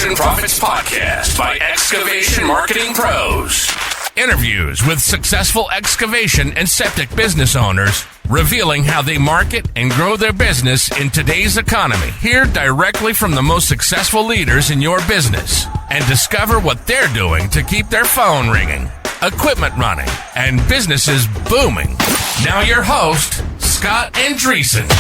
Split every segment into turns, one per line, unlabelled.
Excavation Profits Podcast by Excavation Marketing Pros. Interviews with successful excavation and septic business owners, revealing how they market and grow their business in today's economy. Hear directly from the most successful leaders in your business and discover what they're doing to keep their phone ringing, equipment running, and businesses booming. Now your host, Scott Andreessen.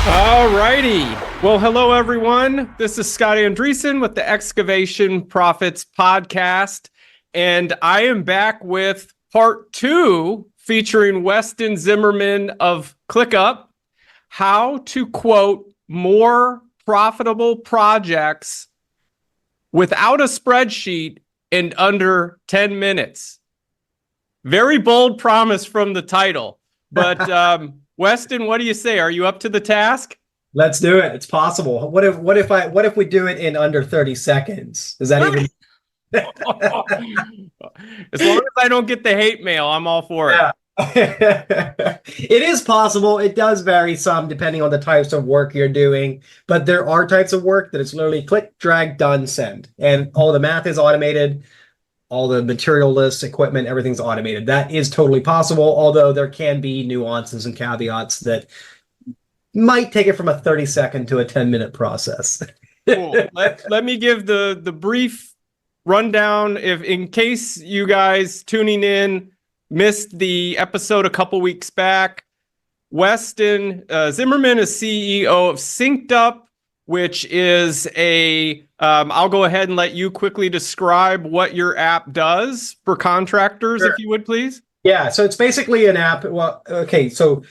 All righty. Well, hello, everyone. This is Scott Andreessen with the Excavation Profits Podcast, and I am back with part 2 featuring Weston Zimmerman of ClickUp, how to quote more profitable projects without a spreadsheet in under 10 minutes. Very bold promise from the title, but Weston, what do you say? Are you up to the task?
Let's do it. It's possible. What if we do it in under 30 seconds? Is that even?
As long as I don't get the hate mail, I'm all for it.
Yeah. It is possible. It does vary some depending on the types of work you're doing, but there are types of work that it's literally click, drag, done, send, and all the math is automated. All the material lists, equipment, everything's automated. That is totally possible, although there can be nuances and caveats that might take it from a 30-second to a 10-minute process.
Cool. Let me give the brief rundown. If in case you guys tuning in missed the episode a couple weeks back, Weston Zimmerman is CEO of Synced Up, which is I'll go ahead and let you quickly describe what your app does for contractors, Sure. If you would, please.
Yeah, so it's basically an app. Well, okay, so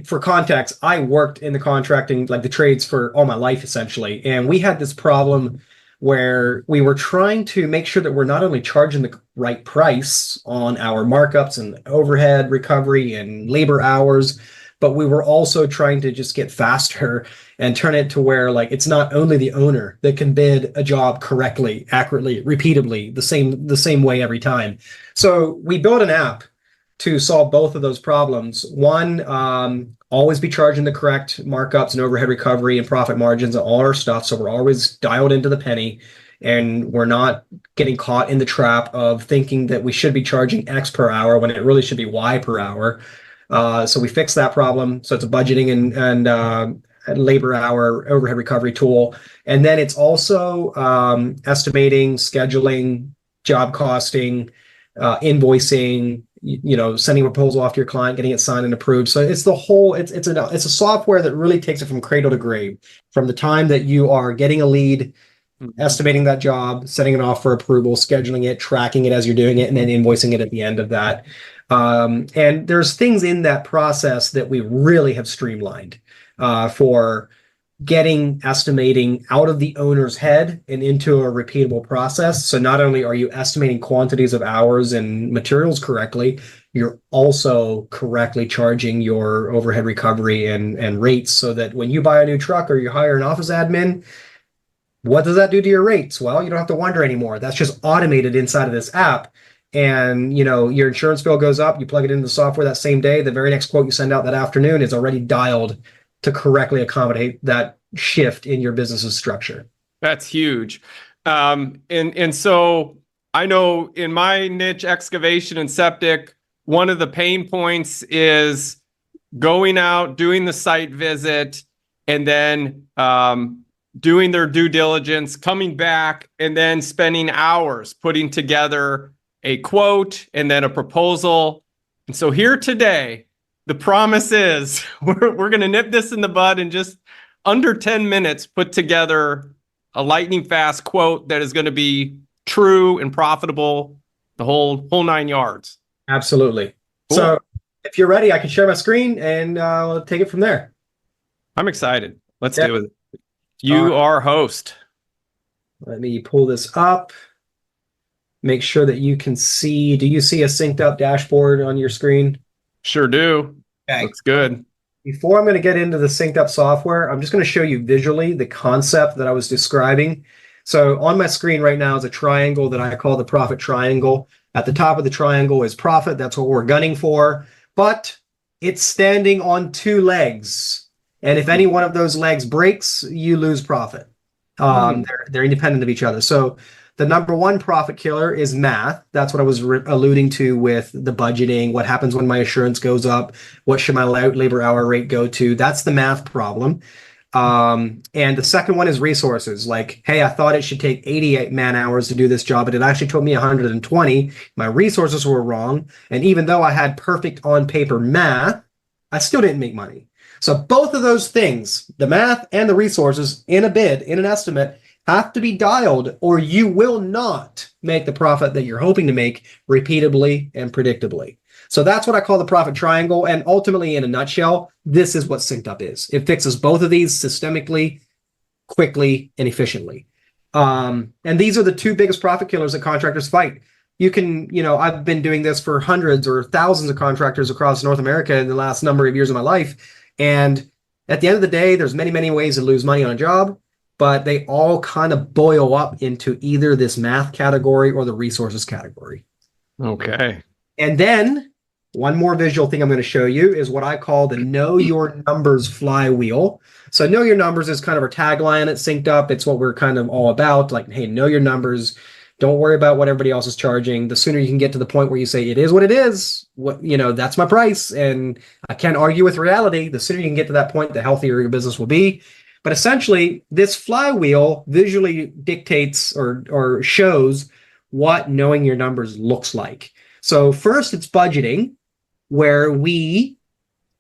for context, I worked in the contracting, like the trades for all my life, essentially. And we had this problem where we were trying to make sure that we're not only charging the right price on our markups and overhead recovery and labor hours, but we were also trying to just get faster and turn it to where like it's not only the owner that can bid a job correctly, accurately, repeatably, the same way every time. So we built an app to solve both of those problems. One, always be charging the correct markups and overhead recovery and profit margins and all our stuff. So we're always dialed into the penny, and we're not getting caught in the trap of thinking that we should be charging X per hour when it really should be Y per hour. So we fixed that problem. So it's a budgeting and labor hour overhead recovery tool. And then it's also estimating, scheduling, job costing, invoicing, sending a proposal off to your client, getting it signed and approved. So it's the whole, it's a software that really takes it from cradle to grave, from the time that you are getting a lead, estimating that job, setting it off for approval, scheduling it, tracking it as you're doing it, and then invoicing it at the end of that. And there's things in that process that we really have streamlined for getting estimating out of the owner's head and into a repeatable process. So not only are you estimating quantities of hours and materials correctly, you're also correctly charging your overhead recovery and rates, so that when you buy a new truck or you hire an office admin, what does that do to your rates? Well, you don't have to wonder anymore. That's just automated inside of this app. And, your insurance bill goes up, you plug it into the software that same day, the very next quote you send out that afternoon is already dialed to correctly accommodate that shift in your business's structure.
That's huge. And so I know in my niche, excavation and septic, one of the pain points is going out, doing the site visit, and then doing their due diligence, coming back, and then spending hours putting together a quote and then a proposal. And so here today, the promise is we're going to nip this in the bud and just under 10 minutes put together a lightning fast quote that is going to be true and profitable, the whole 9 yards.
Absolutely.
Cool.
So if you're ready, I can share my screen and we'll take it from there.
I'm excited. Let's do it. You are host.
Let me pull this up. Make sure that you can see. Do you see a synced up dashboard on your screen?
Sure do.
Okay.
Looks good.
Before I'm going to get into the synced up software, I'm just going to show you visually the concept that I was describing. So on my screen right now is a triangle that I call the profit triangle. At the top of the triangle is profit. That's what we're gunning for. But it's standing on 2 legs. And if any one of those legs breaks, you lose profit. They're independent of each other. So the number one profit killer is math. That's what I was alluding to with the budgeting. What happens when my assurance goes up? What should my labor hour rate go to? That's the math problem. And the second one is resources. Like, hey, I thought it should take 88 man hours to do this job, but it actually took me 120. My resources were wrong. And even though I had perfect on paper math, I still didn't make money. So both of those things, the math and the resources in a bid, in an estimate, have to be dialed, or you will not make the profit that you're hoping to make repeatably and predictably. So that's what I call the profit triangle. And ultimately, in a nutshell, this is what Synced Up is. It fixes both of these systemically, quickly, and efficiently. And these are the two biggest profit killers that contractors fight. You can, I've been doing this for hundreds or thousands of contractors across North America in the last number of years of my life. And at the end of the day, there's many, many ways to lose money on a job, but they all kind of boil up into either this math category or the resources category.
Okay.
And then one more visual thing I'm going to show you is what I call the Know Your Numbers flywheel. So Know Your Numbers is kind of our tagline at Synced Up. It's what we're kind of all about. Like, hey, know your numbers. Don't worry about what everybody else is charging. The sooner you can get to the point where you say, it is what it is, that's my price, and I can't argue with reality, the sooner you can get to that point, the healthier your business will be. But essentially, this flywheel visually dictates or shows what knowing your numbers looks like. So first, it's budgeting, where we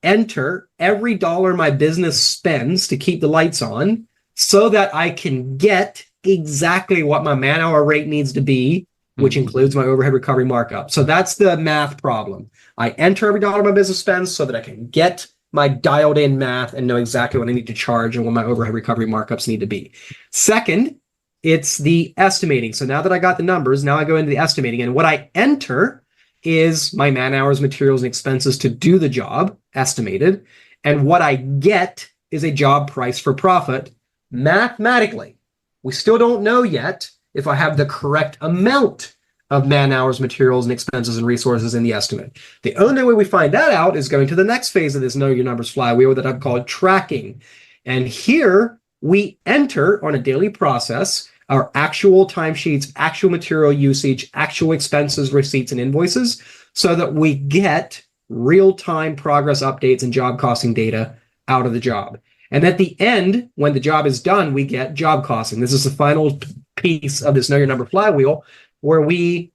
enter every dollar my business spends to keep the lights on so that I can get exactly what my man-hour rate needs to be, which includes my overhead recovery markup. So that's the math problem. I enter every dollar my business spends so that I can get my dialed in math and know exactly what I need to charge and what my overhead recovery markups need to be. Second, it's the estimating. So now that I got the numbers, now I go into the estimating, and what I enter is my man hours, materials, and expenses to do the job, estimated. And what I get is a job price for profit mathematically. We still don't know yet if I have the correct amount of man hours, materials, and expenses and resources in the estimate. The only way we find that out is going to the next phase of this Know Your Numbers flywheel that I've called tracking. And here we enter on a daily process our actual timesheets, actual material usage, actual expenses, receipts, and invoices so that we get real-time progress updates and job costing data out of the job. And at the end, when the job is done, we get job costing. This is the final piece of this Know Your Number flywheel, where we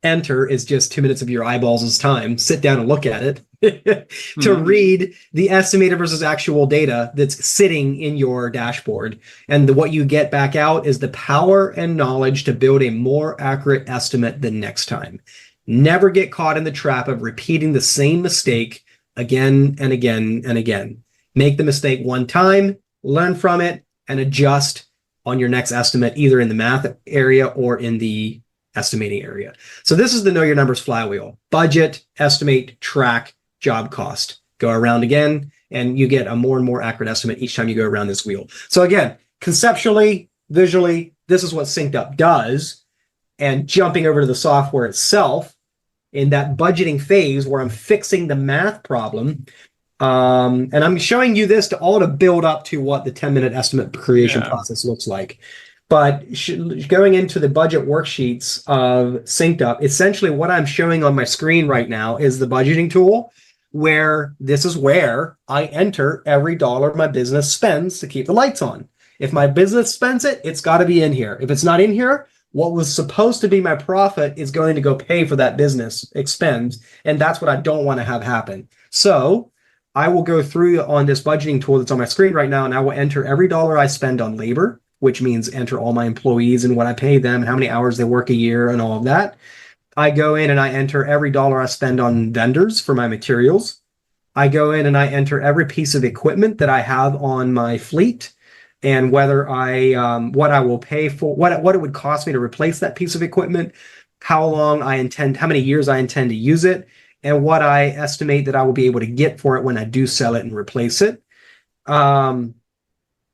enter is just 2 minutes of your eyeballs' time. Sit down and look at it to read the estimated versus actual data that's sitting in your dashboard. And what you get back out is the power and knowledge to build a more accurate estimate the next time. Never get caught in the trap of repeating the same mistake again and again and again. Make the mistake one time, learn from it, and adjust on your next estimate, either in the math area or in the estimating area. So this is the Know Your Numbers flywheel. Budget, estimate, track, job cost. Go around again, and you get a more and more accurate estimate each time you go around this wheel. So again, conceptually, visually, this is what Synced Up does. And jumping over to the software itself, in that budgeting phase where I'm fixing the math problem, and I'm showing you this to build up to what the 10-minute estimate creation process looks like. But going into the budget worksheets of Synced Up, essentially what I'm showing on my screen right now is the budgeting tool, where this is where I enter every dollar my business spends to keep the lights on. If my business spends it, it's got to be in here. If it's not in here, what was supposed to be my profit is going to go pay for that business expense. And that's what I don't want to have happen. So I will go through on this budgeting tool that's on my screen right now, and I will enter every dollar I spend on labor, which means enter all my employees and what I pay them and how many hours they work a year and all of that. I go in and I enter every dollar I spend on vendors for my materials. I go in and I enter every piece of equipment that I have on my fleet, and whether what I will pay for, what it would cost me to replace that piece of equipment, how many years I intend to use it, and what I estimate that I will be able to get for it when I do sell it and replace it. And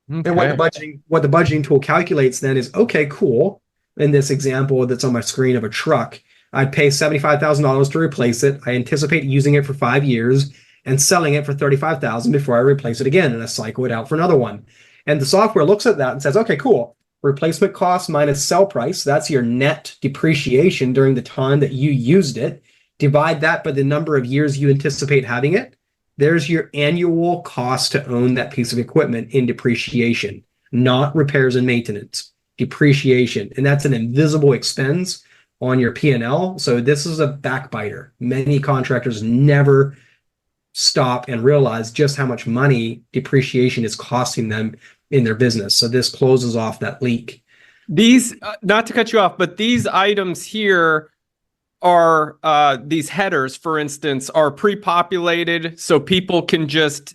what the budgeting tool calculates then is, okay, cool. In this example that's on my screen of a truck, I'd pay $75,000 to replace it. I anticipate using it for 5 years and selling it for $35,000 before I replace it again, and I cycle it out for another one. And the software looks at that and says, okay, cool. Replacement cost minus sell price. That's your net depreciation during the time that you used it. Divide that by the number of years you anticipate having it. There's your annual cost to own that piece of equipment in depreciation, not repairs and maintenance, depreciation. And that's an invisible expense on your P&L. So this is a backbiter. Many contractors never stop and realize just how much money depreciation is costing them in their business. So this closes off that leak.
These, not to cut you off, but these items here are, these headers, for instance, are pre-populated so people can just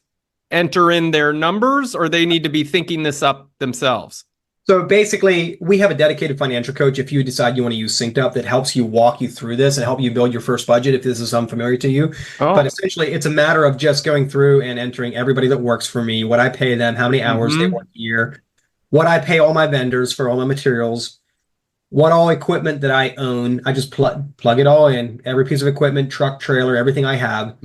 enter in their numbers, or they need to be thinking this up themselves?
So basically, we have a dedicated financial coach if you decide you want to use Synced Up that helps you walk you through this and help you build your first budget if this is unfamiliar to you.
Oh.
But essentially, it's a matter of just going through and entering everybody that works for me, what I pay them, how many hours they work a year, what I pay all my vendors for all my materials, what all equipment that I own. I just plug it all in, every piece of equipment, truck, trailer, everything I have,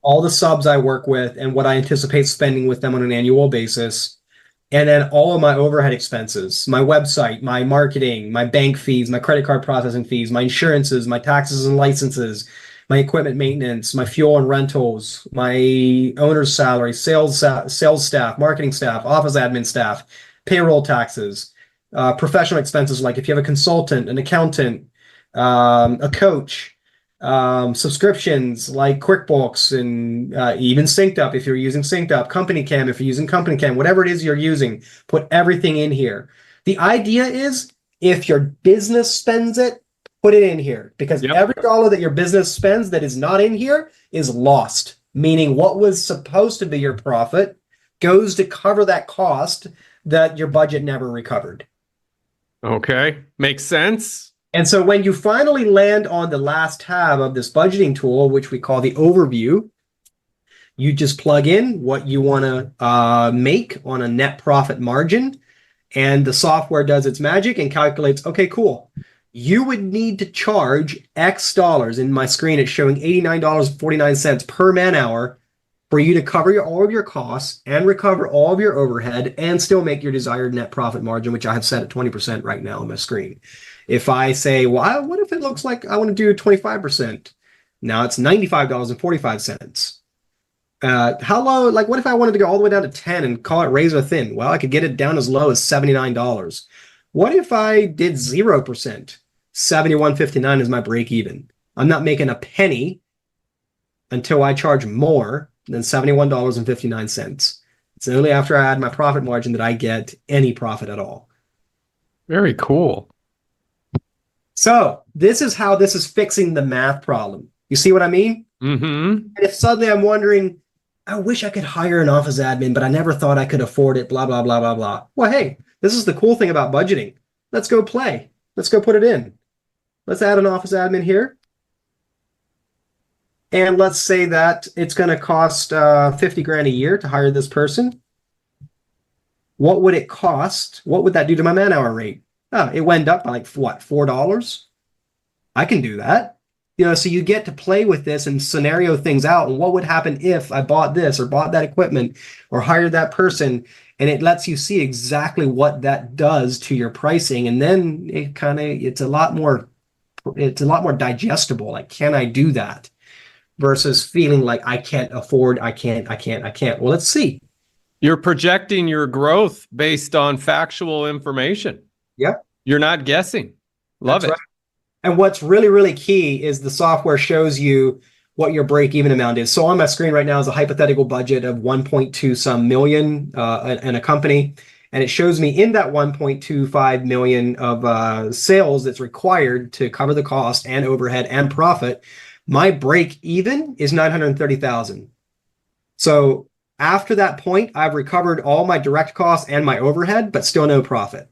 all the subs I work with, and what I anticipate spending with them on an annual basis. And then all of my overhead expenses, my website, my marketing, my bank fees, my credit card processing fees, my insurances, my taxes and licenses, my equipment maintenance, my fuel and rentals, my owner's salary, sales staff, marketing staff, office admin staff, payroll taxes, professional expenses, like if you have a consultant, an accountant, a coach, subscriptions like QuickBooks and even Synced Up if you're using Synced Up, Company Cam if you're using Company Cam, whatever it is you're using, put everything in here. The idea is if your business spends it, put it in here, because every dollar that your business spends that is not in here is lost, meaning what was supposed to be your profit goes to cover that cost that your budget never recovered.
Okay, makes sense.
And so when you finally land on the last tab of this budgeting tool, which we call the overview, you just plug in what you want to make on a net profit margin, and the software does its magic and calculates, okay, cool. You would need to charge X dollars. In my screen, it's showing $89.49 per man hour for you to cover all of your costs and recover all of your overhead and still make your desired net profit margin, which I have set at 20% right now on my screen. If I say, well, what if it looks like I want to do 25%? Now it's $95.45. How low, like what if I wanted to go all the way down to 10 and call it razor thin? Well, I could get it down as low as $79. What if I did 0%? $71.59 is my break even. I'm not making a penny until I charge more than $71.59. It's only after I add my profit margin that I get any profit at all.
Very cool.
So this is how this is fixing the math problem. You see what I mean? And if suddenly I'm wondering, I wish I could hire an office admin, but I never thought I could afford it, blah, blah, blah, blah, blah. Well, hey, this is the cool thing about budgeting. Let's go play. Let's go put it in. Let's add an office admin here. And let's say that it's going to cost 50 grand a year to hire this person. What would it cost? What would that do to my man hour rate? It went up by like, what, $4? I can do that. You know, so you get to play with this and scenario things out. And what would happen if I bought this or bought that equipment or hired that person? And it lets you see exactly what that does to your pricing. And then it's a lot more digestible. Like, can I do that? Versus feeling like I can't afford, I can't. Well, let's see.
You're projecting your growth based on factual information.
Yep.
You're not guessing. Love it.
Right. And what's really, really key is the software shows you what your break-even amount is. So on my screen right now is a hypothetical budget of 1.2 some million in a company. And it shows me in that 1.25 million of sales that's required to cover the cost and overhead and profit. My break-even is 930,000. So after that point, I've recovered all my direct costs and my overhead, but still no profit.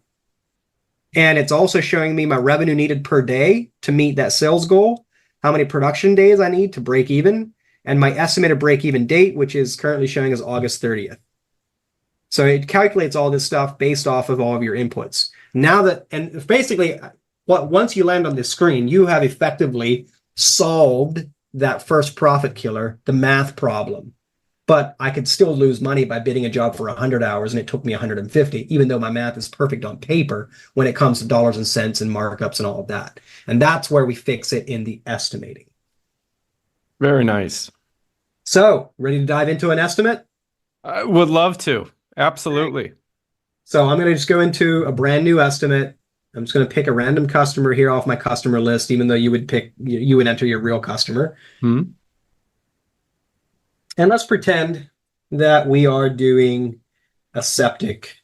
And it's also showing me my revenue needed per day to meet that sales goal, how many production days I need to break even, and my estimated break even date, which is currently showing as August 30th. So it calculates all this stuff based off of all of your inputs. Now that, and basically, once you land on this screen, you have effectively solved that first profit killer, the math problem. but I could still lose money by bidding a job for 100 hours and it took me 150, even though my math is perfect on paper when it comes to dollars and cents and markups and all of that. And that's where we fix it in the estimating.
Very nice.
So, ready to dive into an estimate?
I would love to. Absolutely.
So I'm going to just go into a brand new estimate. I'm just going to pick a random customer here off my customer list, even though you would enter your real customer.
Hmm.
And let's pretend that we are doing a septic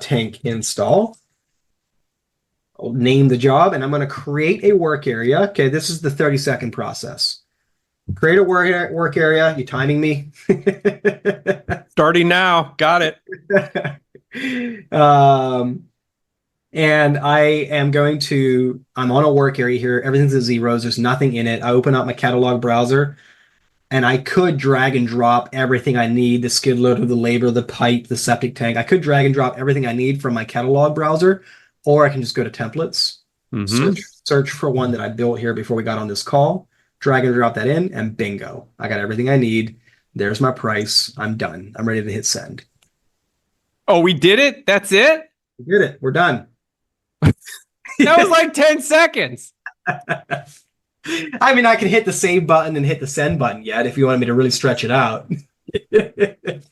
tank install. I'll name the job and I'm going to create a work area. Okay, this is the 30-second process. Create a work area. You timing me?
Starting now. Got it.
And I'm on a work area here. Everything's at zeros. There's nothing in it. I open up my catalog browser and I could drag and drop everything I need, the skid loader, the labor, the pipe, the septic tank. I could drag and drop everything I need from my catalog browser, or I can just go to templates, search for one that I built here before we got on this call, drag and drop that in, and bingo. I got everything I need. There's my price. I'm done. I'm ready to hit send.
Oh, we did it? That's it?
We did it. We're done.
That was like 10 seconds.
I mean, I can hit the save button and hit the send button yet if you wanted me to really stretch it out.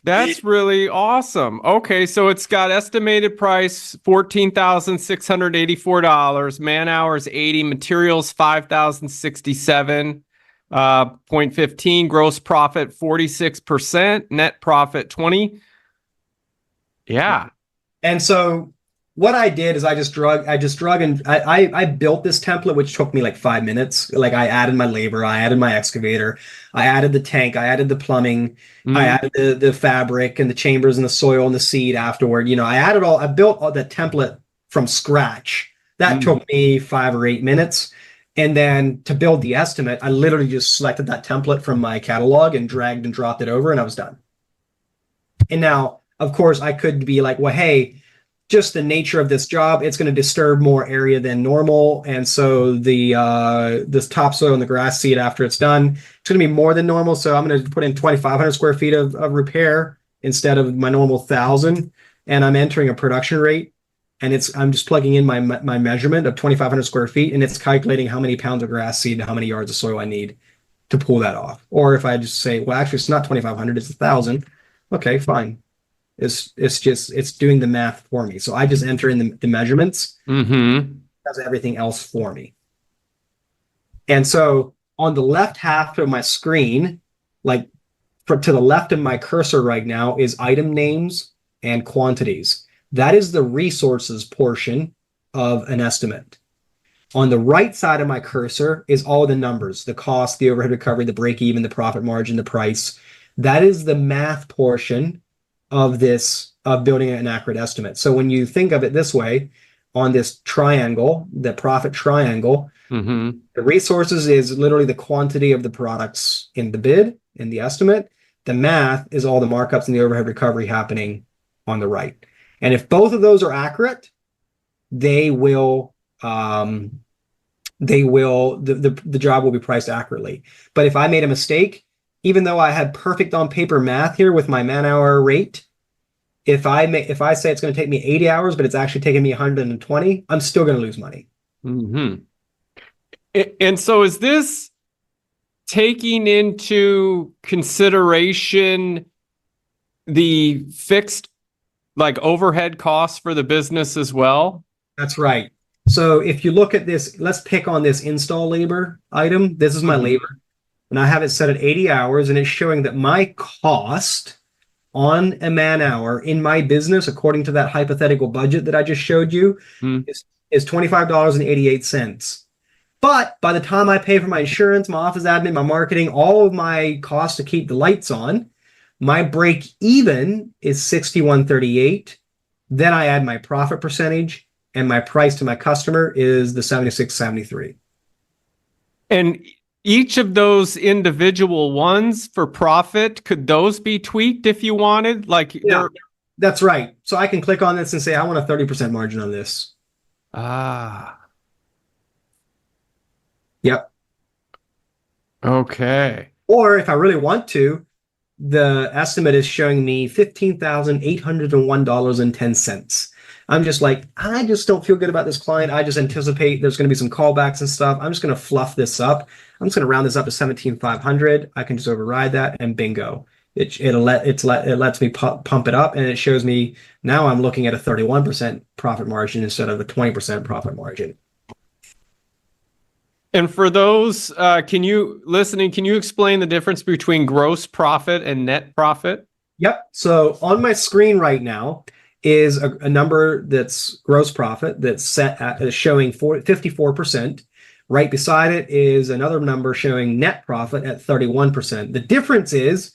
That's really awesome. Okay, so it's got estimated price $14,684, man hours 80, materials 5,067, 0.15, gross profit 46%, net profit 20. Yeah.
And so what I did is I just drug and I built this template, which took me like 5 minutes. Like I added my labor, I added my excavator, I added the tank, I added the plumbing, I added the fabric and the chambers and the soil and the seed afterward. I built all the template from scratch. That took me 5 or 8 minutes. And then to build the estimate, I literally just selected that template from my catalog and dragged and dropped it over and I was done. And now, of course, I could be like, well, hey, just the nature of this job, it's going to disturb more area than normal. And so this topsoil and the grass seed after it's done, it's going to be more than normal. So I'm going to put in 2,500 square feet of repair instead of my normal 1,000. And I'm entering a production rate. And I'm just plugging in my measurement of 2,500 square feet. And it's calculating how many pounds of grass seed and how many yards of soil I need to pull that off. Or if I just say, well, actually, it's not 2,500, it's 1,000. Okay, fine. It's doing the math for me. So I just enter in the measurements. Does everything else for me. And so on the left half of my screen, to the left of my cursor right now is item names and quantities. That is the resources portion of an estimate. On the right side of my cursor is all the numbers, the cost, the overhead recovery, the break even, the profit margin, the price. That is the math portion of building an accurate estimate. So when you think of it this way, on this triangle, the profit triangle, the resources is literally the quantity of the products in the bid, in the estimate. The math is all the markups and the overhead recovery happening on the right. And if both of those are accurate, the job will be priced accurately. But if I made a mistake, even though I had perfect on paper math here with my man hour rate, if I say it's going to take me 80 hours, but it's actually taking me 120, I'm still going to lose money.
And so is this taking into consideration the fixed overhead costs for the business as well?
That's right. So if you look at this, let's pick on this install labor item. This is my labor. And I have it set at 80 hours, and it's showing that my cost on a man hour in my business, according to that hypothetical budget that I just showed you, is $25.88. But by the time I pay for my insurance, my office admin, my marketing, all of my costs to keep the lights on, my break even is $61.38. Then I add my profit percentage, and my price to my customer is the $76.73.
And each of those individual ones for profit, could those be tweaked if you wanted?
That's right. So I can click on this and say, I want a 30% margin on this. Yep.
Okay.
Or if I really want to, the estimate is showing me $15,801.10. I'm just like, I just don't feel good about this client. I just anticipate there's going to be some callbacks and stuff. I'm just going to fluff this up. I'm just going to round this up to 17,500. I can just override that and bingo. It lets me pump it up, and it shows me now I'm looking at a 31% profit margin instead of a 20% profit margin.
And for those, can you explain the difference between gross profit and net profit?
Yep. So on my screen right now is a number that's gross profit that's set at is showing 54%. Right beside it is another number showing net profit at 31%. The difference is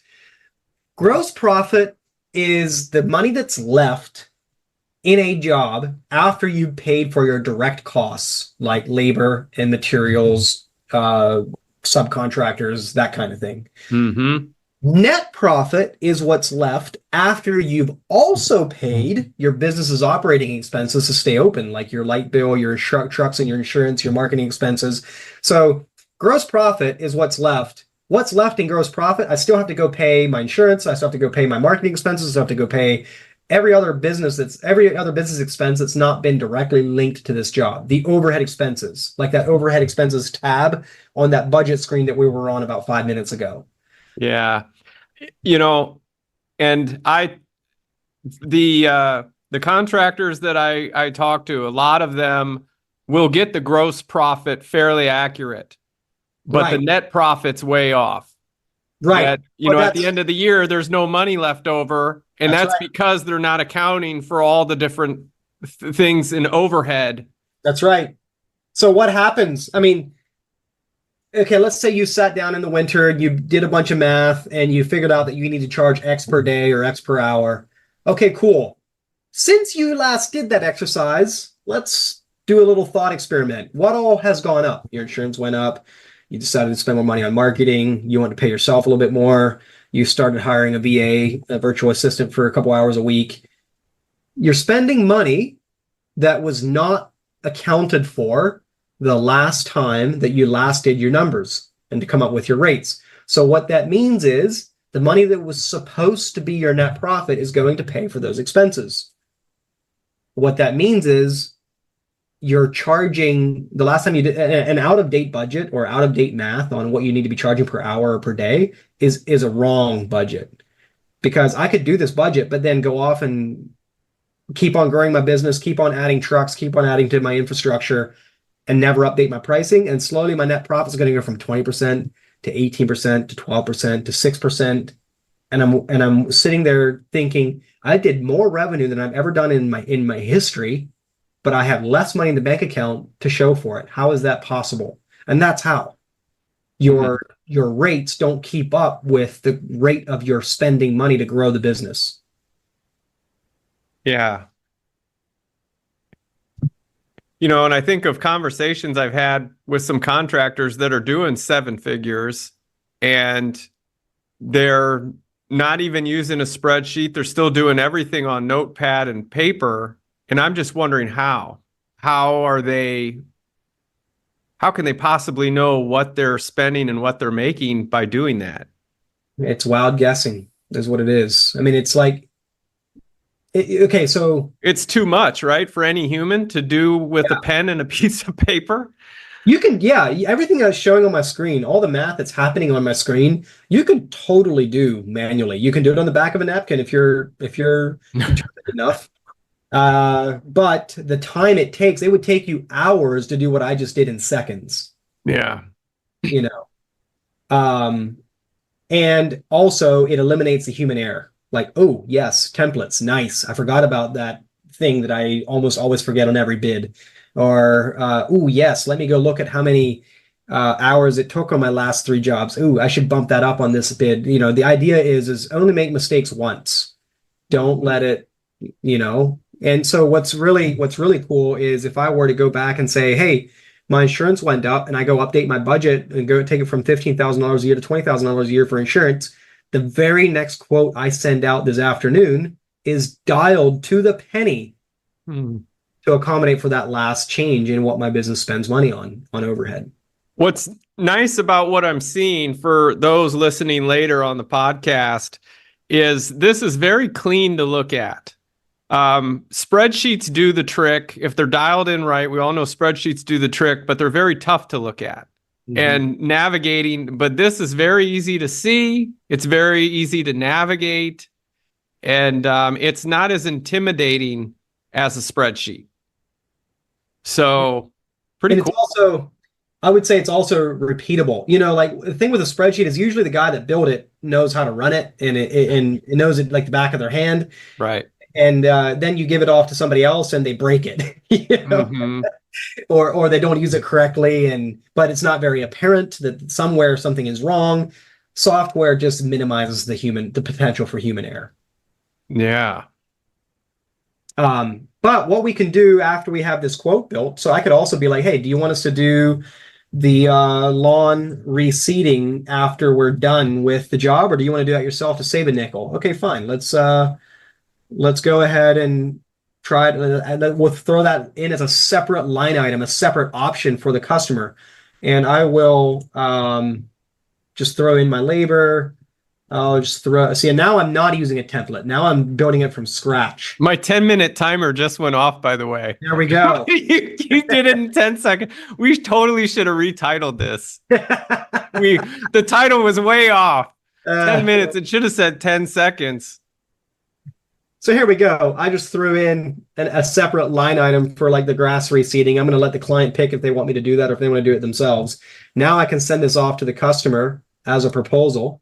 gross profit is the money that's left in a job after you paid for your direct costs like labor and materials, subcontractors, that kind of thing.
Mm-hmm.
Net profit is what's left after you've also paid your business's operating expenses to stay open, like your light bill, your trucks and your insurance, your marketing expenses. So gross profit is what's left. What's left in gross profit, I still have to go pay my insurance. I still have to go pay my marketing expenses. I still have to go pay every other business expense that's not been directly linked to this job. The overhead expenses, like that overhead expenses tab on that budget screen that we were on about 5 minutes ago.
Yeah. And the contractors that I talk to, a lot of them will get the gross profit fairly accurate, but the net profit's way off.
Right.
At the end of the year, there's no money left over. And that's because they're not accounting for all the different things in overhead.
That's right. So what happens? I mean, okay, let's say you sat down in the winter, you did a bunch of math, and you figured out that you need to charge X per day or X per hour. Okay, cool. Since you last did that exercise, let's do a little thought experiment. What all has gone up? Your insurance went up. You decided to spend more money on marketing. You want to pay yourself a little bit more. You started hiring a VA, a virtual assistant, for a couple hours a week. You're spending money that was not accounted for the last time that you last did your numbers and to come up with your rates. So what that means is the money that was supposed to be your net profit is going to pay for those expenses. What that means is you're charging, the last time you did an out-of-date budget or out-of-date math on what you need to be charging per hour or per day is a wrong budget. Because I could do this budget, but then go off and keep on growing my business, keep on adding trucks, keep on adding to my infrastructure, and never update my pricing. And slowly my net profit is going to go from 20% to 18% to 12% to 6%. And I'm sitting there thinking, I did more revenue than I've ever done in my history, but I have less money in the bank account to show for it. How is that possible? And that's how your rates don't keep up with the rate of your spending money to grow the business.
Yeah. And I think of conversations I've had with some contractors that are doing 7 figures, and they're not even using a spreadsheet. They're still doing everything on notepad and paper. And I'm just wondering how can they possibly know what they're spending and what they're making by doing that?
It's wild guessing is what it is. I mean, it's like, okay, so
it's too much, right? For any human to do with a pen and a piece of paper.
You can, everything that's showing on my screen, all the math that's happening on my screen, you can totally do manually. You can do it on the back of a napkin if you're determined enough. But the time it takes, it would take you hours to do what I just did in seconds.
Yeah.
And also it eliminates the human error. Like, oh, yes, templates, nice. I forgot about that thing that I almost always forget on every bid. Or, oh, yes, let me go look at how many hours it took on my last 3 jobs. Ooh, I should bump that up on this bid. The idea is only make mistakes once. Don't let it, And so what's really cool is if I were to go back and say, hey, my insurance went up, and I go update my budget and go take it from $15,000 a year to $20,000 a year for insurance, the very next quote I send out this afternoon is dialed to the penny to accommodate for that last change in what my business spends money on overhead.
What's nice about what I'm seeing for those listening later on the podcast is this is very clean to look at. Spreadsheets do the trick. If they're dialed in right, we all know spreadsheets do the trick, but they're very tough to look at and navigating. But this is very easy to see. It's very easy to navigate. And it's not as intimidating as a spreadsheet. So pretty
And
cool.
it's also, I would say it's also repeatable. You know, like the thing with a spreadsheet is usually the guy that built it knows how to run it and it knows it like the back of their hand.
Right.
And then you give it off to somebody else and they break it, you know, or they don't use it correctly, but it's not very apparent that somewhere something is wrong. Software just minimizes the potential for human error.
Yeah.
But what we can do after we have this quote built, so I could also be like, hey, do you want us to do the lawn reseeding after we're done with the job, or do you want to do that yourself to save a nickel? Okay, fine. Let's go ahead and try it. And we'll throw that in as a separate line item, a separate option for the customer. And I will just throw in my labor. I'll just see, and now I'm not using a template. Now I'm building it from scratch.
My 10-minute timer just went off, by the way.
There we go.
You did it in 10 seconds. We totally should have retitled this. The title was way off. 10 minutes. It should have said 10 seconds.
So here we go. I just threw in a separate line item for like the grass reseeding. I'm going to let the client pick if they want me to do that or if they want to do it themselves. Now I can send this off to the customer as a proposal.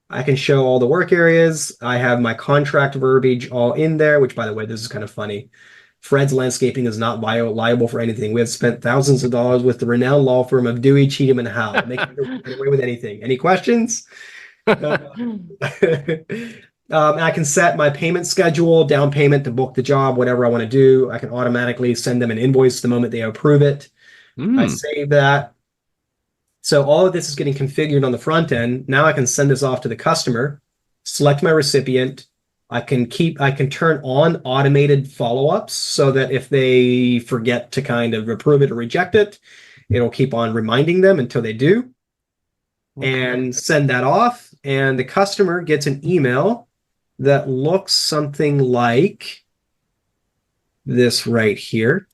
I can show all the work areas. I have my contract verbiage all in there, which, by the way, this is kind of funny. Fred's Landscaping is not liable for anything. We have spent thousands of dollars with the renowned law firm of Dewey, Cheatham, and Howe. Making get away with anything. Any questions? I can set my payment schedule, down payment to book the job, whatever I want to do. I can automatically send them an invoice the moment they approve it. I save that. So all of this is getting configured on the front end. Now I can send this off to the customer, select my recipient. I can turn on automated follow-ups so that if they forget to kind of approve it or reject it, it'll keep on reminding them until they do. And send that off. And the customer gets an email that looks something like this right here.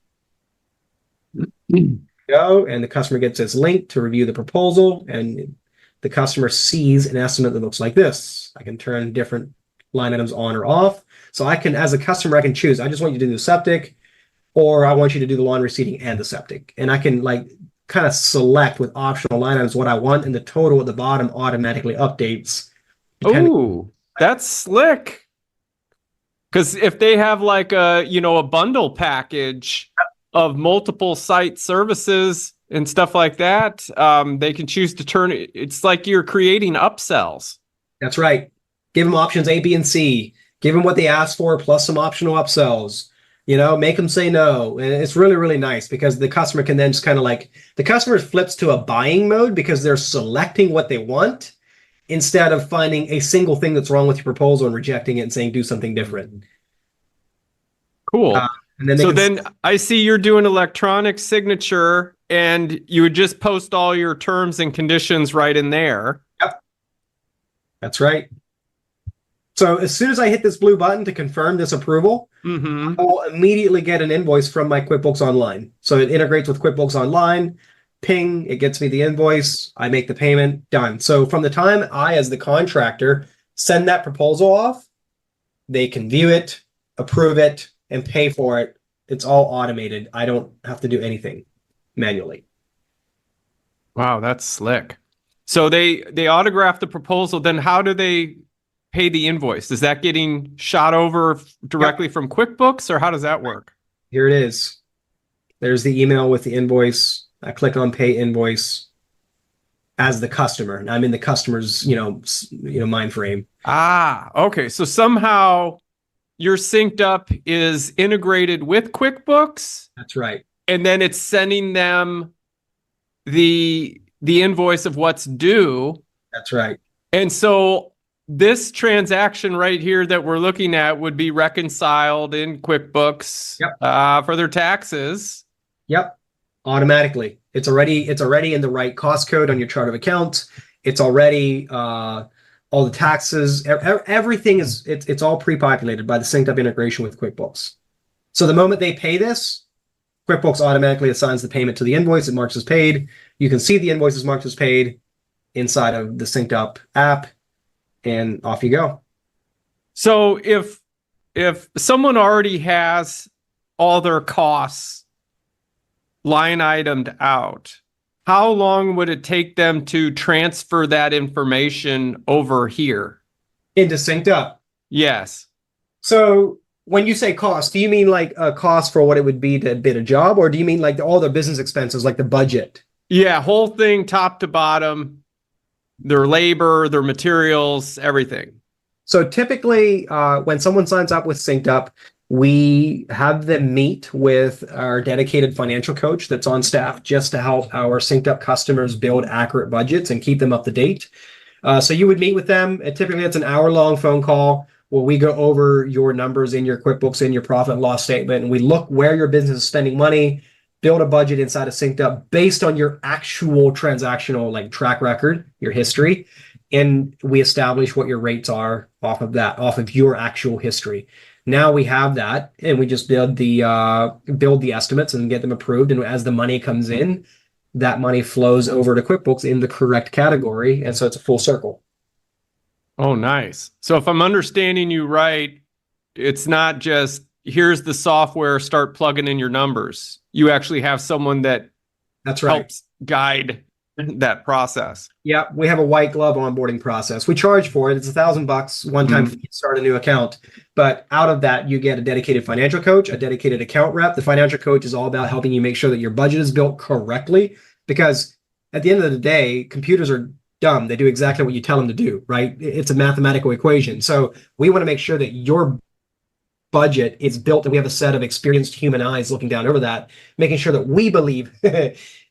Go, and the customer gets this link to review the proposal, and the customer sees an estimate that looks like this. I can turn different line items on or off. So I can, as a customer, I can choose. I just want you to do the septic, or I want you to do the lawn reseeding and the septic. And I can like kind of select with optional line items what I want, and the total at the bottom automatically updates.
Oh, that's slick. Because if they have like a bundle package of multiple site services and stuff like that, they can choose to turn it. It's like you're creating upsells.
That's right. Give them options A, B, and C. Give them what they asked for plus some optional upsells. Make them say no. And it's really, really nice because the customer can then just kind of like, the customer flips to a buying mode because they're selecting what they want instead of finding a single thing that's wrong with your proposal and rejecting it and saying do something different.
Cool. Then I see you're doing electronic signature and you would just post all your terms and conditions right in there.
Yep. That's right. So as soon as I hit this blue button to confirm this approval, I will immediately get an invoice from my QuickBooks Online. So it integrates with QuickBooks Online. Ping, it gets me the invoice. I make the payment, done. So from the time I, as the contractor, send that proposal off, they can view it, approve it, and pay for it. It's all automated. I don't have to do anything manually.
Wow, that's slick. So they autograph the proposal. Then how do they pay the invoice? Is that getting shot over directly from QuickBooks, or how does that work?
Here it is. There's the email with the invoice. I click on pay invoice as the customer. And I'm in the customer's, mind frame.
Ah, okay. So somehow your synced up is integrated with QuickBooks.
That's right.
And then it's sending them the invoice of what's due.
That's right.
And so this transaction right here that we're looking at would be reconciled in QuickBooks for their taxes.
Yep. automatically. It's already in the right cost code on your chart of accounts. It's already all the taxes, everything it's all pre-populated by the synced up integration with QuickBooks. So the moment they pay this, QuickBooks automatically assigns the payment to the invoice. It marks as paid. You can see the invoice is marked as paid inside of the synced up app, and off you go.
So if someone already has all their costs line itemed out, how long would it take them to transfer that information over here?
Into synced up.
Yes.
So when you say cost, do you mean like a cost for what it would be to bid a job, or do you mean like all the business expenses, like the budget?
Yeah, whole thing top to bottom, their labor, their materials, everything.
So typically, when someone signs up with Synced Up, we have them meet with our dedicated financial coach that's on staff just to help our Synced Up customers build accurate budgets and keep them up to date. So you would meet with them. And typically, it's an hour-long phone call where we go over your numbers in your QuickBooks and your profit and loss statement, and we look where your business is spending money, build a budget inside of Synced Up based on your actual transactional like track record, your history, and we establish what your rates are off of that, off of your actual history. Now we have that, and we just build the estimates and get them approved. And as the money comes in, that money flows over to QuickBooks in the correct category, and so it's a full circle.
Oh, nice. So if I'm understanding you right, it's not just here's the software, start plugging in your numbers. You actually have someone that
That's right.
helps guide that process.
Yeah, we have a white glove onboarding process. We charge for it. It's $1,000 one-time fee to start a new account. But out of that, you get a dedicated financial coach, a dedicated account rep. The financial coach is all about helping you make sure that your budget is built correctly, because at the end of the day, computers are dumb. They do exactly what you tell them to do, right? It's a mathematical equation. So we want to make sure that your budget is built, and we have a set of experienced human eyes looking down over that, making sure that we believe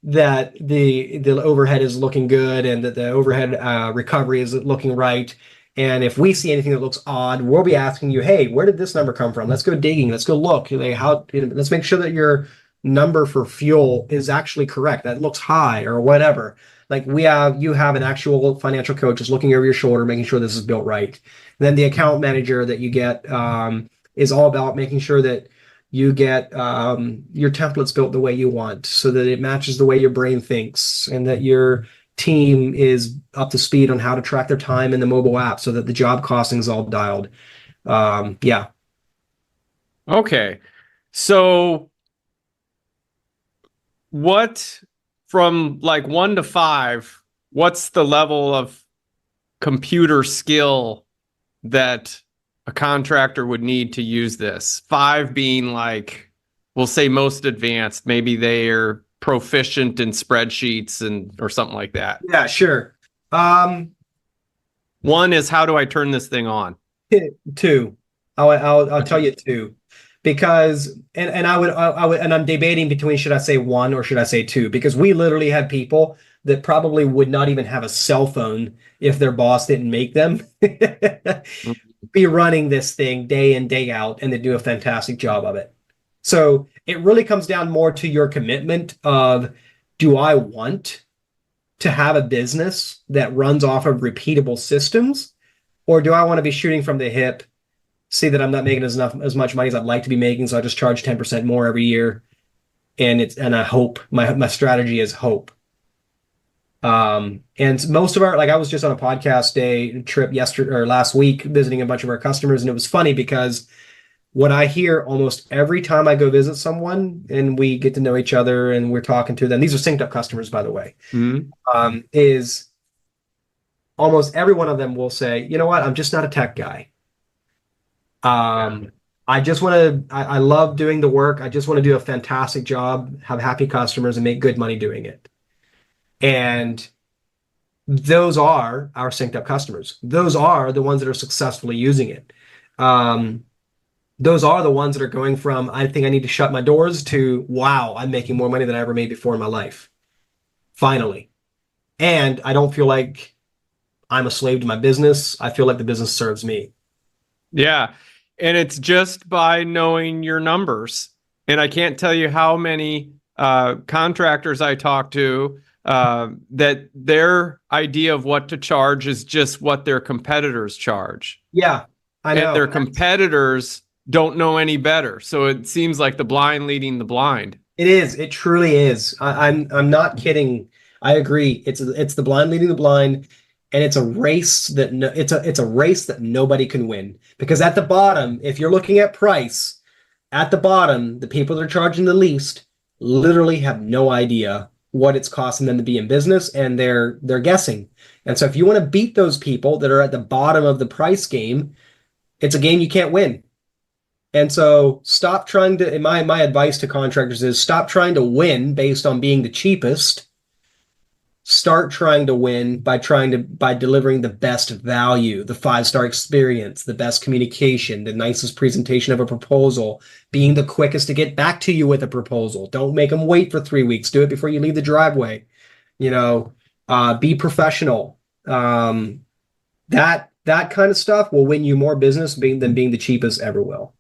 that the overhead is looking good and that the overhead recovery is looking right. And if we see anything that looks odd, we'll be asking you, hey, where did this number come from? Let's go digging. Let's go look. Let's make sure that your number for fuel is actually correct. That looks high or whatever. Like you have an actual financial coach just looking over your shoulder, making sure this is built right. And then the account manager that you get is all about making sure that you get your templates built the way you want, so that it matches the way your brain thinks, and that your team is up to speed on how to track their time in the mobile app, so that the job costing is all dialed. Yeah.
Okay. So what, from like 1 to 5, what's the level of computer skill that a contractor would need to use this? 5 being like, we'll say most advanced, maybe they're proficient in spreadsheets or something like that.
Yeah, sure.
1 is, how do I turn this thing on?
2. I'll tell you 2, because and I would and I'm debating between, should I say 1 or should I say 2, because we literally have people that probably would not even have a cell phone if their boss didn't make them be running this thing day in, day out, and they do a fantastic job of it. So it really comes down more to your commitment of, do I want to have a business that runs off of repeatable systems, or do I want to be shooting from the hip, see that I'm not making as much money as I'd like to be making, so I just charge 10% more every year, and I hope my strategy is hope. And most of I was just on a podcast trip last week, visiting a bunch of our customers, and it was funny because what I hear almost every time I go visit someone and we get to know each other and we're talking to them, these are synced up customers, by the way, is almost every one of them will say, you know what, I'm just not a tech guy. I just want to, I love doing the work. I just want to do a fantastic job, have happy customers, and make good money doing it. And those are our synced up customers. Those are the ones that are successfully using it. Those are the ones that are going from, I think I need to shut my doors, to, wow, I'm making more money than I ever made before in my life. Finally. And I don't feel like I'm a slave to my business. I feel like the business serves me.
Yeah. And it's just by knowing your numbers. And I can't tell you how many contractors I talk to, that their idea of what to charge is just what their competitors charge.
Yeah, I know.
And their competitors don't know any better. So it seems like the blind leading the blind.
It is. It truly is. I'm not kidding. I agree. It's the blind leading the blind, and it's a race that it's a race that nobody can win. Because at the bottom, if you're looking at price, at the bottom, the people that are charging the least literally have no idea what it's costing them to be in business, and they're guessing. And so if you want to beat those people that are at the bottom of the price game, it's a game you can't win. And so stop trying to, my advice to contractors is stop trying to win based on being the cheapest. Start trying to win by delivering the best value, the 5-star experience, the best communication, the nicest presentation of a proposal, being the quickest to get back to you with a proposal. Don't make them wait for 3 weeks. Do it before you leave the driveway. Be professional. That kind of stuff will win you more business than being the cheapest ever will.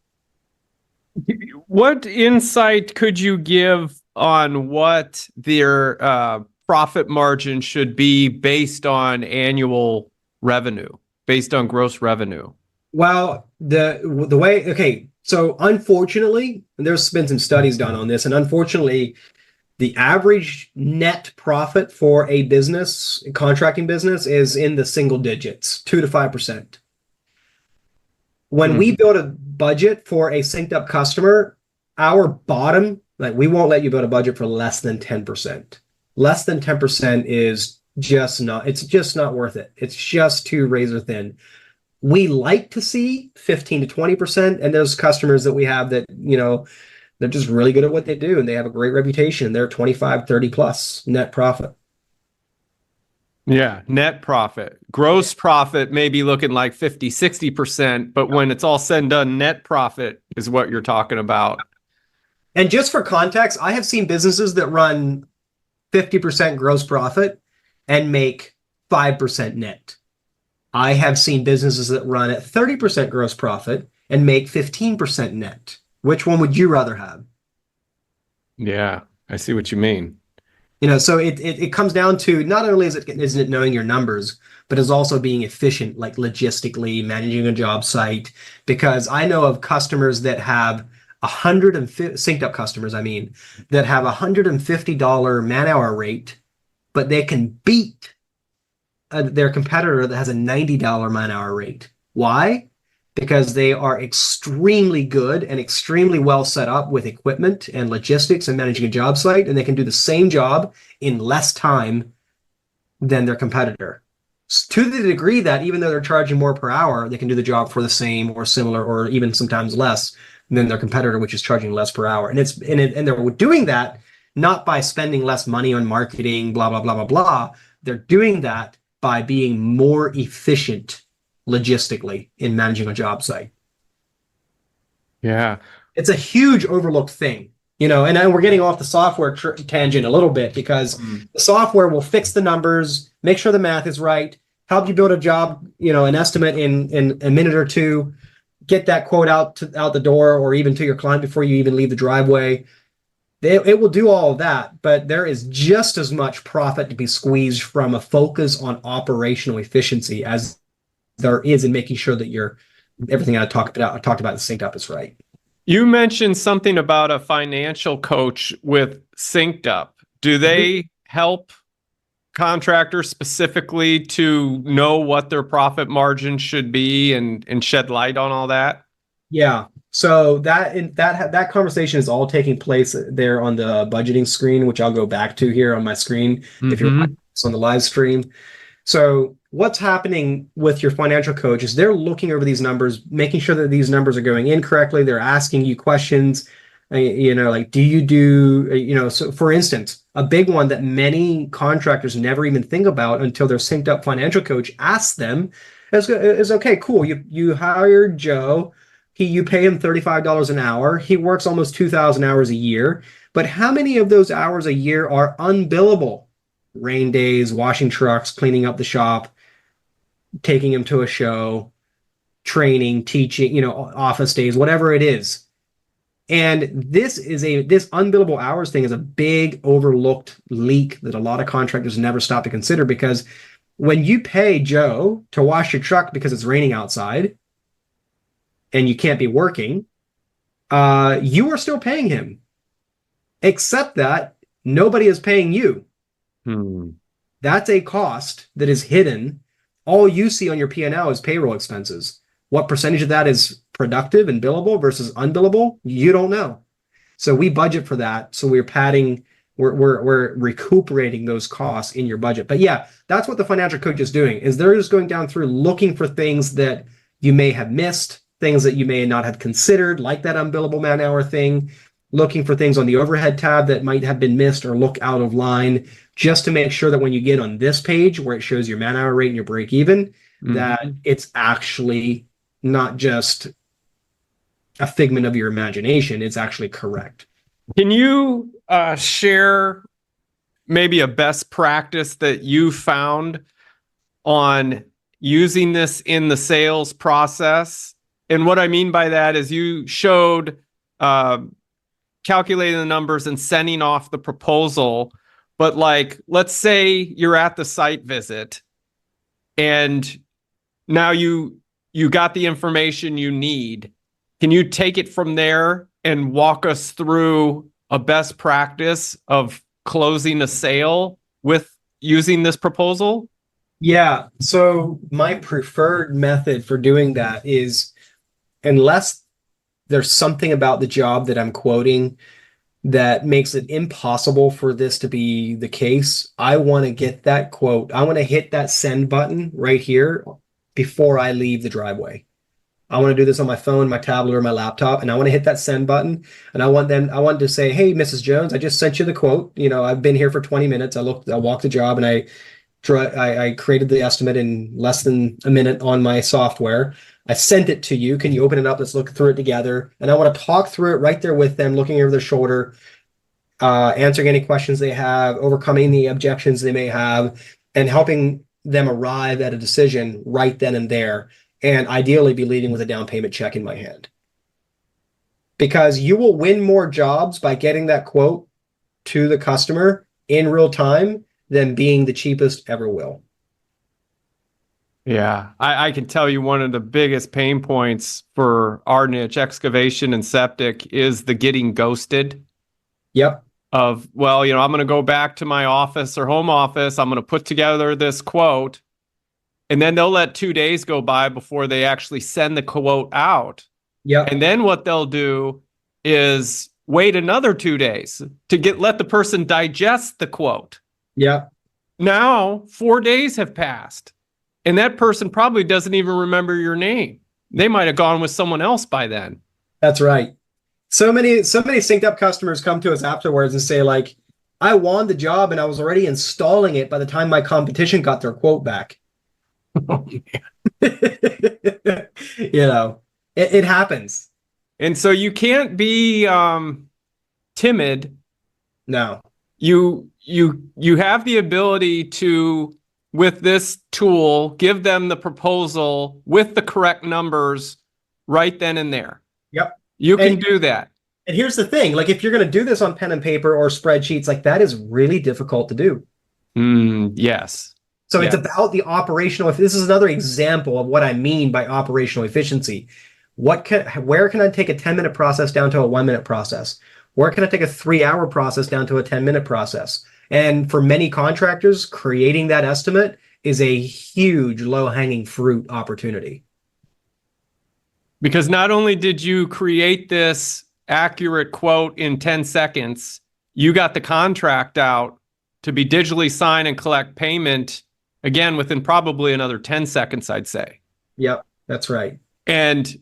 What insight could you give on what their profit margin should be based on annual revenue, based on gross revenue?
Well, the way, okay, so unfortunately, there's been some studies done on this, and unfortunately, the average net profit for a business, a contracting business, is in the single digits, 2 to 5%. When we build a budget for a synced up customer, our bottom, like we won't let you build a budget for less than 10%. Less than 10% is just not, it's just not worth it. It's just too razor thin. We like to see 15 to 20%. And those customers that we have that, they're just really good at what they do and they have a great reputation. They're 25, 30 plus net profit.
Yeah, net profit. Gross profit may be looking like 50, 60%, but when it's all said and done, net profit is what you're talking about.
And just for context, I have seen businesses that run 50% gross profit and make 5% net. I have seen businesses that run at 30% gross profit and make 15% net. Which one would you rather have?
Yeah, I see what you mean.
So it comes down to not only isn't it knowing your numbers, but is also being efficient, like logistically managing a job site. Because I know of customers that have synced up customers, that have $150 man-hour rate, but they can beat their competitor that has a $90 man-hour rate. Why? Because they are extremely good and extremely well set up with equipment and logistics and managing a job site, and they can do the same job in less time than their competitor. To the degree that even though they're charging more per hour, they can do the job for the same or similar or even sometimes less than their competitor, which is charging less per hour. And they're doing that not by spending less money on marketing, blah, blah, blah, blah, blah. They're doing that by being more efficient logistically in managing a job site.
Yeah.
It's a huge overlooked thing, and we're getting off the software tangent a little bit because the software will fix the numbers, make sure the math is right, help you build a job, an estimate in a minute or two, get that quote out the door or even to your client before you even leave the driveway. It will do all of that, but there is just as much profit to be squeezed from a focus on operational efficiency as there is in making sure that everything I talked about synced up is right.
You mentioned something about a financial coach with synced up. Do they help contractors specifically to know what their profit margin should be and shed light on all that?
Yeah. So that conversation is all taking place there on the budgeting screen, which I'll go back to here on my screen if you're on the live stream. So what's happening with your financial coach is they're looking over these numbers, making sure that these numbers are going in correctly. They're asking you questions, like, do you do, so for instance, a big one that many contractors never even think about until their synced up financial coach asks them is okay, cool. You hired Joe. You pay him $35 an hour. He works almost 2,000 hours a year. But how many of those hours a year are unbillable? Rain days, washing trucks, cleaning up the shop, taking him to a show, training, teaching, office days, whatever it is. And this unbillable hours thing is a big overlooked leak that a lot of contractors never stop to consider, because when you pay Joe to wash your truck because it's raining outside and you can't be working, you are still paying him, except that nobody is paying you. That's a cost that is hidden. All you see on your P&L is payroll expenses. What percentage of that is productive and billable versus unbillable? You don't know. So we budget for that. So we're recuperating those costs in your budget. But yeah, that's what the financial coach is doing, is they're just going down through looking for things that you may have missed, things that you may not have considered, like that unbillable man hour thing, looking for things on the overhead tab that might have been missed or look out of line, just to make sure that when you get on this page where it shows your man hour rate and your break even, that it's actually not just a figment of your imagination, it's actually correct.
Can you share maybe a best practice that you found on using this in the sales process? And what I mean by that is you showed calculating the numbers and sending off the proposal, but like, let's say you're at the site visit and now you got the information you need. Can you take it from there and walk us through a best practice of closing a sale with using this proposal?
Yeah. So my preferred method for doing that is, unless there's something about the job that I'm quoting that makes it impossible for this to be the case, I want to get that quote. I want to hit that send button right here before I leave the driveway. I want to do this on my phone, my tablet, or my laptop, and I want to hit that send button. And I want to say, hey, Mrs. Jones, I just sent you the quote. You know, I've been here for 20 minutes. I walked the job, and I created the estimate in less than a minute on my software. I sent it to you. Can you open it up? Let's look through it together. And I want to talk through it right there with them, looking over their shoulder, answering any questions they have, overcoming the objections they may have, and helping them arrive at a decision right then and there. And ideally be leading with a down payment check in my hand. Because you will win more jobs by getting that quote to the customer in real time than being the cheapest ever will.
Yeah, I can tell you one of the biggest pain points for our niche, excavation and septic, is the getting ghosted.
Yep.
Of, well, you know, I'm going to go back to my office or home office. I'm going to put together this quote. And then they'll let 2 days go by before they actually send the quote out.
Yep.
And then what they'll do is wait another 2 days to let the person digest the quote.
Yep.
Now 4 days have passed, and that person probably doesn't even remember your name. They might have gone with someone else by then.
That's right. So many synced up customers come to us afterwards and say, like, I won the job and I was already installing it by the time my competition got their quote back.
Oh,
man. You know, it happens.
And so you can't be timid.
No.
You have the ability to, with this tool, give them the proposal with the correct numbers right then and there.
Yep.
You can do that.
And here's the thing, like, if you're going to do this on pen and paper or spreadsheets, like, that is really difficult to do.
Yes.
So it's about the operational. This is another example of what I mean by operational efficiency. Where can I take a 10-minute process down to a 1-minute process? Where can I take a 3-hour process down to a 10-minute process? And for many contractors, creating that estimate is a huge low-hanging fruit opportunity.
Because not only did you create this accurate quote in 10 seconds, you got the contract out to be digitally signed and collect payment, again, within probably another 10 seconds, I'd say.
Yep, that's right.
And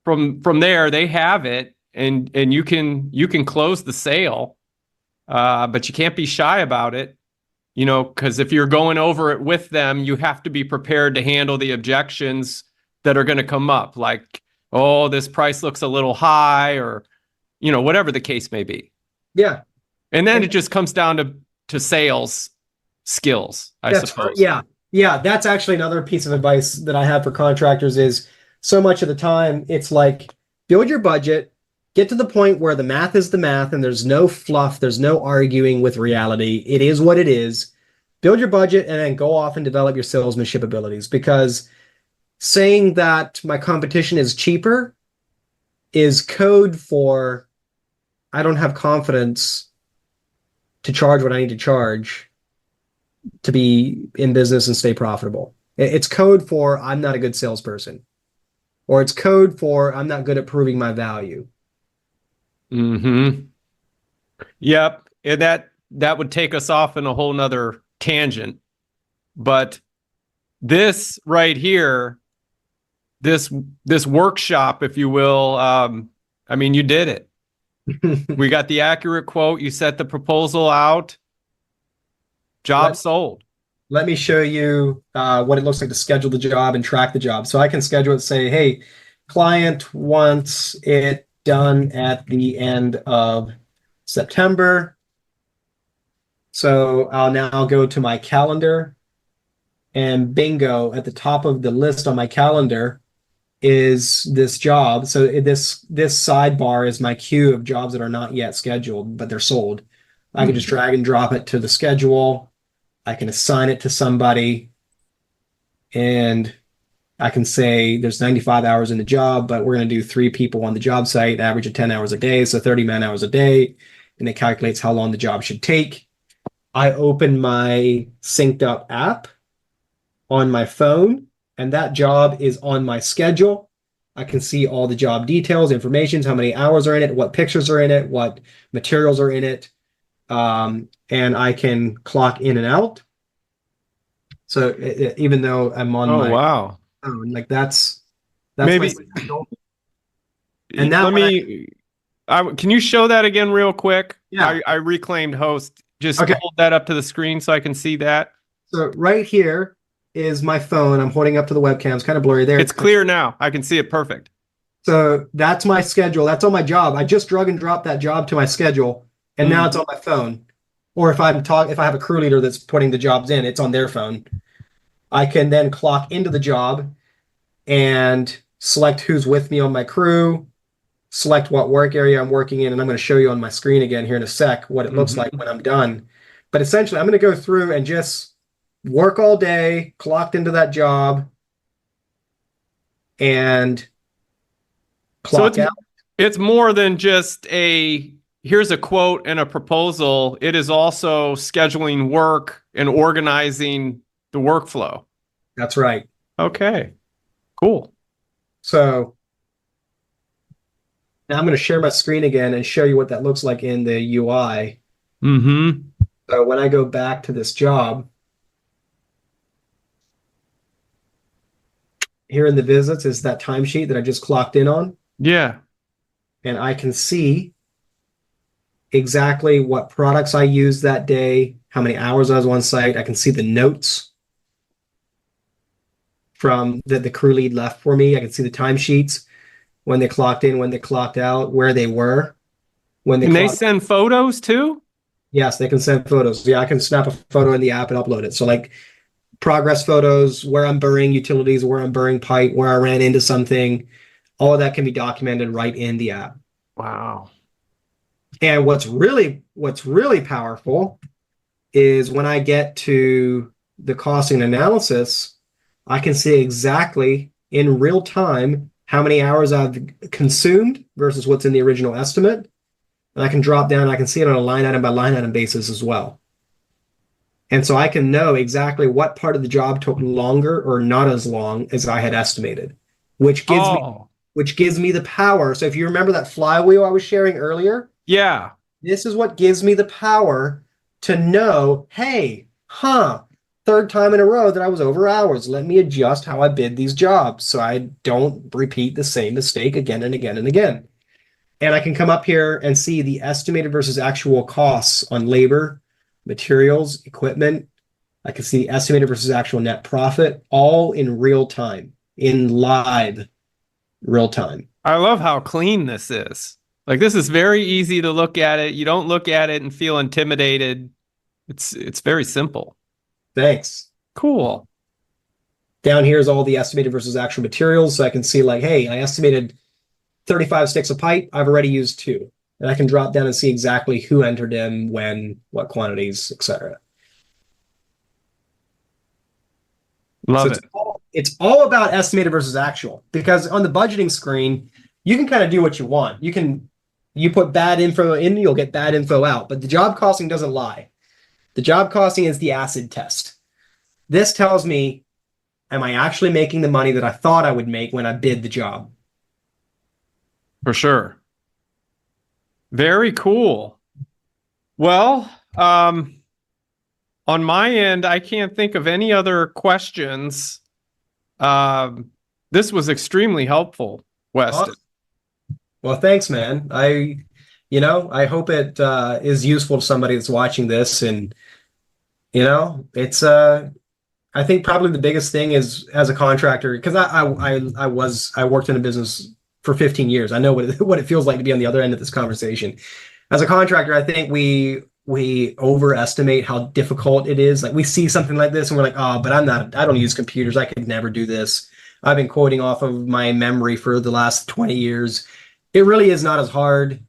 from there, they have it, and you can close the sale, but you can't be shy about it, you know, because if you're going over it with them, you have to be prepared to handle the objections that are going to come up, like, oh, this price looks a little high, or, you know, whatever the case may be.
Yeah.
And then it just comes down to sales skills, I suppose.
Yeah. Yeah. That's actually another piece of advice that I have for contractors is, so much of the time it's like, build your budget, get to the point where the math is the math and there's no fluff, there's no arguing with reality. It is what it is. Build your budget and then go off and develop your salesmanship abilities, because saying that my competition is cheaper is code for I don't have confidence to charge what I need to charge to be in business and stay profitable. It's code for I'm not a good salesperson, or it's code for I'm not good at proving my value.
Mm-hmm. Yep. And that would take us off in a whole nother tangent. But this right here, this workshop, if you will, I mean, you did it. We got the accurate quote. You set the proposal out. Job sold.
Let me show you what it looks like to schedule the job and track the job. So I can schedule it, say, hey, client wants it done at the end of September. So I'll now go to my calendar, and bingo, at the top of the list on my calendar is this job. So this sidebar is my queue of jobs that are not yet scheduled, but they're sold. I can just drag and drop it to the schedule. I can assign it to somebody, and I can say there's 95 hours in the job, but we're going to do 3 people on the job site, average of 10 hours a day, so 30 man hours a day, and it calculates how long the job should take. I open my synced up app on my phone, and that job is on my schedule. I can see all the job details, information, how many hours are in it, what pictures are in it, what materials are in it, and I can clock in and out. So even though I'm on my
wow.
phone, like that's
maybe.
And now
can you show that again real quick?
Yeah.
I reclaimed host. Just
Okay.
hold that up to the screen so I can see that.
So right here is my phone. I'm holding up to the webcam. It's kind of blurry there.
It's clear now. I can see it perfect.
So that's my schedule. That's on my job. I just drag and drop that job to my schedule, and now it's on my phone. Or if I have a crew leader that's putting the jobs in, it's on their phone. I can then clock into the job and select who's with me on my crew, select what work area I'm working in, and I'm going to show you on my screen again here in a sec what it looks like when I'm done. But essentially, I'm going to go through and just work all day, clocked into that job, and clock out.
It's more than just here's a quote and a proposal. It is also scheduling work and organizing the workflow.
That's right.
Okay, cool.
So now I'm going to share my screen again and show you what that looks like in the UI.
Mm-hmm.
So when I go back to this job, here in the visits is that timesheet that I just clocked in on.
Yeah.
And I can see exactly what products I used that day, how many hours I was on site. I can see the notes from that the crew lead left for me. I can see the timesheets, when they clocked in, when they clocked out, where they were. When they
Can they send photos too?
Yes, they can send photos. Yeah, I can snap a photo in the app and upload it. So like progress photos, where I'm burying utilities, where I'm burying pipe, where I ran into something, all of that can be documented right in the app.
Wow.
And what's really powerful is when I get to the costing analysis, I can see exactly in real time how many hours I've consumed versus what's in the original estimate. And I can drop down, I can see it on a line item by line item basis as well. And so I can know exactly what part of the job took longer or not as long as I had estimated, which gives me the power. So if you remember that flywheel I was sharing earlier,
yeah,
this is what gives me the power to know, hey, third time in a row that I was over hours. Let me adjust how I bid these jobs so I don't repeat the same mistake again and again and again. And I can come up here and see the estimated versus actual costs on labor, materials, equipment. I can see estimated versus actual net profit, all in real time, in live real time.
I love how clean this is. Like, this is very easy to look at it. You don't look at it and feel intimidated. It's very simple.
Thanks.
Cool.
Down here is all the estimated versus actual materials. So I can see like, hey, I estimated 35 sticks of pipe, I've already used 2. And I can drop down and see exactly who entered in, when, what quantities, etc.
Love
So
it.
it's all about estimated versus actual, because on the budgeting screen, you can kind of do what you want. You put bad info in, you'll get bad info out, but the job costing doesn't lie. The job costing is the acid test. This tells me, am I actually making the money that I thought I would make when I bid the job?
For sure. Very cool. Well, on my end, I can't think of any other questions. This was extremely helpful, Weston.
Awesome. Well, thanks, man. I hope it is useful to somebody that's watching this, and it's I think probably the biggest thing is, as a contractor, because I worked in a business for 15 years. I know what it feels like to be on the other end of this conversation. As a contractor, I think we overestimate how difficult it is. Like, we see something like this and we're like, oh, but I don't use computers. I could never do this. I've been quoting off of my memory for the last 20 years. It really is not as hard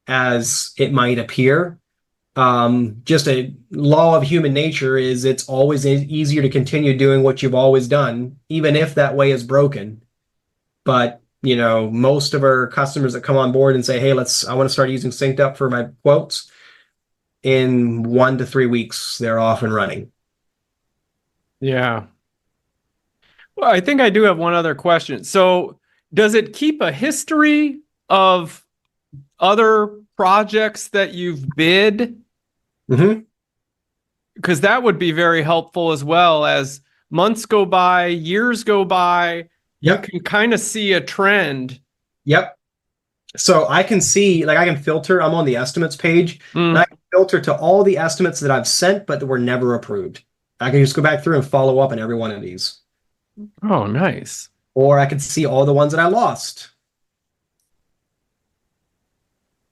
as it might appear. Just a law of human nature is it's always easier to continue doing what you've always done, even if that way is broken. But most of our customers that come on board and say, hey, I want to start using Synced Up for my quotes, in 1 to 3 weeks, they're off and running.
Yeah. Well, I think I do have one other question. So, does it keep a history of other projects that you've bid?
Mm-hmm.
Because that would be very helpful, as well as months go by, years go by.
Yep.
You can kind of see a trend.
Yep. So I can see, like, I can filter. I'm on the estimates page, and I can filter to all the estimates that I've sent but that were never approved. I can just go back through and follow up on every one of these.
Oh, nice.
Or I can see all the ones that I lost.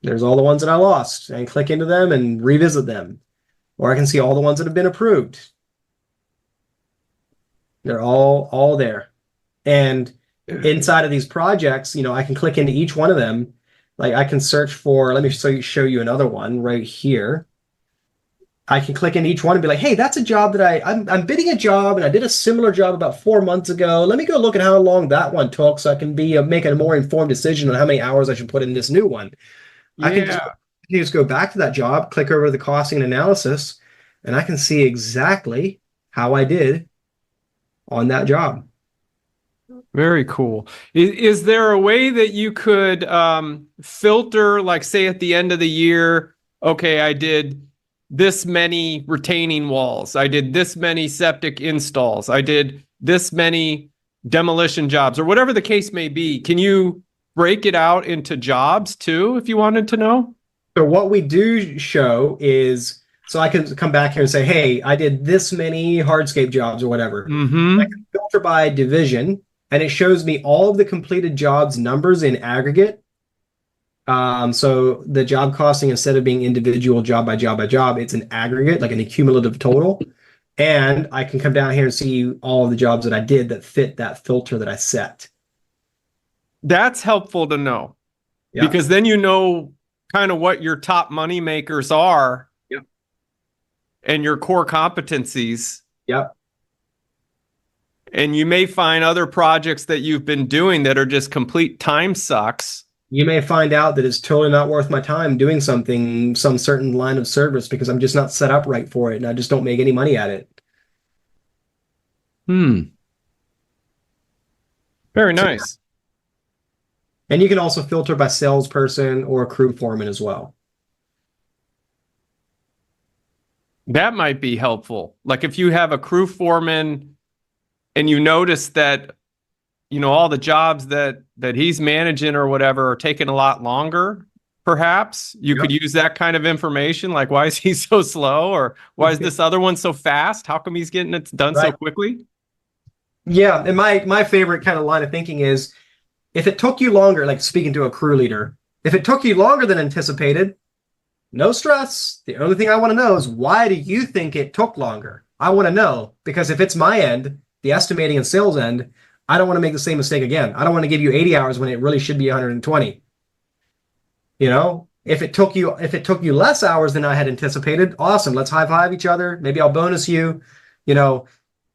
There's all the ones that I lost, and click into them and revisit them. Or I can see all the ones that have been approved. They're all there. And inside of these projects, I can click into each one of them. Like, I can search for, let me show you another one right here. I can click into each one and be like, hey, that's a job that I'm bidding a job, and I did a similar job about 4 months ago. Let me go look at how long that one took, so I can make a more informed decision on how many hours I should put in this new one.
Yeah.
I can just go back to that job, click over to the costing and analysis, and I can see exactly how I did on that job.
Very cool. Is there a way that you could filter, like, say at the end of the year, okay, I did this many retaining walls, I did this many septic installs, I did this many demolition jobs, or whatever the case may be? Can you break it out into jobs too, if you wanted to know?
So what we do show is, so I can come back here and say, hey, I did this many hardscape jobs or whatever.
Mm-hmm.
I can filter by division, and it shows me all of the completed jobs numbers in aggregate. So the job costing, instead of being individual job by job by job, it's an aggregate, like an accumulative total. And I can come down here and see all of the jobs that I did that fit that filter that I set.
That's helpful to know.
Yeah.
Because then you know kind of what your top money makers are.
Yep.
And your core competencies.
Yep.
And you may find other projects that you've been doing that are just complete time sucks.
You may find out that it's totally not worth my time doing some certain line of service, because I'm just not set up right for it, and I just don't make any money at it.
Very nice.
And you can also filter by salesperson or crew foreman as well.
That might be helpful. Like, if you have a crew foreman and you notice that, all the jobs that he's managing or whatever are taking a lot longer, perhaps you could use that kind of information. Like, why is he so slow? Or why is this other one so fast? How come he's getting it done so quickly?
Yeah. And my favorite kind of line of thinking is, if it took you longer, like speaking to a crew leader, if it took you longer than anticipated, no stress. The only thing I want to know is, why do you think it took longer? I want to know, because if it's my end, the estimating and sales end, I don't want to make the same mistake again. I don't want to give you 80 hours when it really should be 120. You know, if it took you less hours than I had anticipated, awesome. Let's high five each other. Maybe I'll bonus you, you know,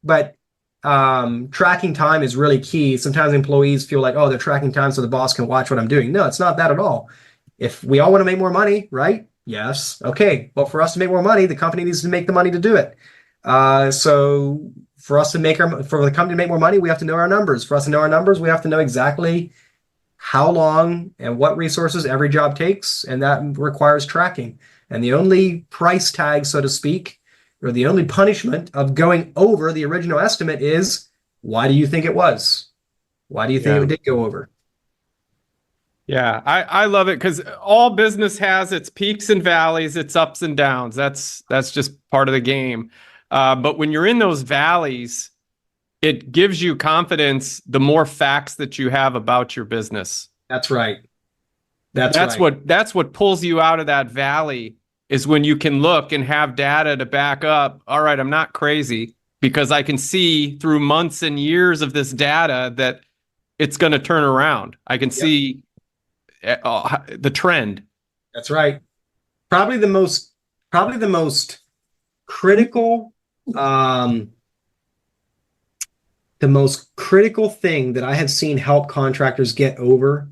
but tracking time is really key. Sometimes employees feel like, oh, they're tracking time so the boss can watch what I'm doing. No, it's not that at all. If we all want to make more money, right? Yes. Okay. Well, for us to make more money, the company needs to make the money to do it. So for us to for the company to make more money, we have to know our numbers. For us to know our numbers, we have to know exactly how long and what resources every job takes, and that requires tracking. And the only price tag, so to speak, or the only punishment of going over the original estimate is, why do you think it was? Why do you think it did go over?
Yeah, I love it because all business has its peaks and valleys, its ups and downs. That's just part of the game. But when you're in those valleys, it gives you confidence the more facts that you have about your business.
That's right.
That's what pulls you out of that valley, is when you can look and have data to back up. All right, I'm not crazy, because I can see through months and years of this data that it's going to turn around. I can see the trend.
That's right. Probably the most critical the most critical thing that I have seen help contractors get over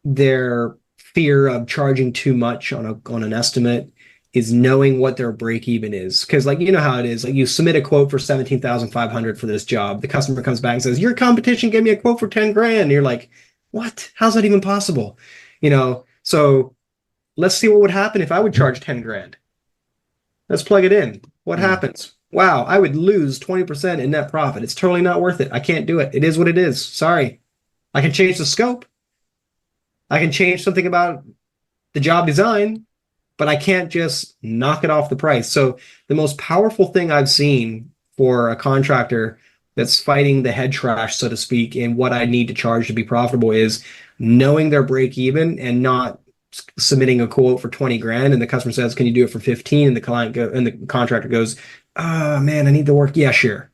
their fear of charging too much on an estimate is knowing what their break even is. Because, like, you know how it is. Like, you submit a quote for $17,500 for this job. The customer comes back and says, your competition gave me a quote for 10 grand. And you're like, what? How's that even possible? You know, so let's see what would happen if I would charge 10 grand. Let's plug it in. What happens? Wow, I would lose 20% in net profit. It's totally not worth it. I can't do it. It is what it is. Sorry. I can change the scope. I can change something about the job design, but I can't just knock it off the price. So the most powerful thing I've seen for a contractor that's fighting the head trash, so to speak, and what I need to charge to be profitable is knowing their break even and not submitting a quote for 20 grand and the customer says, can you do it for 15? And the contractor goes, oh man, I need the work. Yeah, sure.